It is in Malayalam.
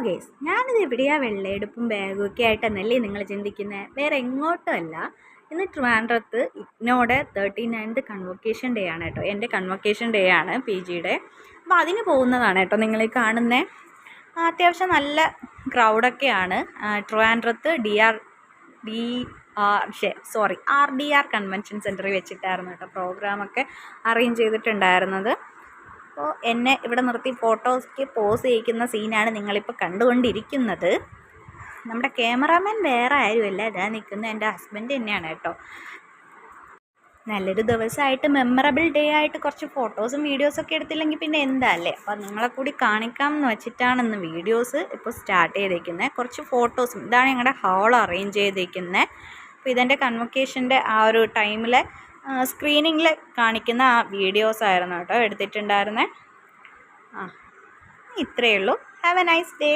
ഗേസ്, ഞാനിത് എവിടെയാണ് വെള്ളയെടുപ്പും ബാഗും ഒക്കെ ആയിട്ടെന്നല്ലേ നിങ്ങൾ ചിന്തിക്കുന്നത്? വേറെ എങ്ങോട്ടും അല്ല. ഇന്ന് ട്രിവാൻഡ്രത്ത് ഇഗ്നോയുടെ 39th കൺവൊക്കേഷൻ ഡേ ആണ് കേട്ടോ. എൻ്റെ കൺവൊക്കേഷൻ ഡേ ആണ് PGയുടെ. അപ്പോൾ അതിന് പോകുന്നതാണ് കേട്ടോ നിങ്ങൾ ഈ കാണുന്നത്. അത്യാവശ്യം നല്ല ക്രൗഡൊക്കെയാണ്. ട്രിവാൻഡ്രത്ത് RDR കൺവെൻഷൻ സെൻറ്ററിൽ വെച്ചിട്ടായിരുന്നു കേട്ടോ പ്രോഗ്രാമൊക്കെ അറേഞ്ച് ചെയ്തിട്ടുണ്ടായിരുന്നത്. അപ്പോൾ എന്നെ ഇവിടെ നിർത്തി ഫോട്ടോയ്ക്ക് പോസ് ചെയ്യിക്കുന്ന സീനാണ് നിങ്ങളിപ്പോൾ കണ്ടുകൊണ്ടിരിക്കുന്നത്. നമ്മുടെ ക്യാമറാമാൻ വേറെ ആരുമല്ല, ഇതാ നിൽക്കുന്ന എൻ്റെ ഹസ്ബൻഡ് തന്നെയാണ് കേട്ടോ. നല്ലൊരു ദിവസമായിട്ട് മെമ്മറബിൾ ഡേ ആയിട്ട് കുറച്ച് ഫോട്ടോസും വീഡിയോസൊക്കെ എടുത്തില്ലെങ്കിൽ പിന്നെ എന്താ അല്ലേ. അപ്പോൾ നിങ്ങളെ കൂടി കാണിക്കാം എന്ന് വെച്ചിട്ടാണ് ഇന്ന് വീഡിയോസ് ഇപ്പോൾ സ്റ്റാർട്ട് ചെയ്തേക്കുന്നത്. കുറച്ച് ഫോട്ടോസും ഇതാണ് ഞങ്ങളുടെ ഹാൾ അറേഞ്ച് ചെയ്തേക്കുന്നത്. അപ്പോൾ ഇതെൻ്റെ കൺവൊക്കേഷൻ്റെ ആ ഒരു ടൈമിൽ സ്ക്രീനിങ്ങിൽ കാണിക്കുന്ന ആ വീഡിയോസ് ആയിരുന്നു കേട്ടോ എടുത്തിട്ടുണ്ടായിരുന്നത്. ഇത്രയേ ഉള്ളൂ. Have A nice day.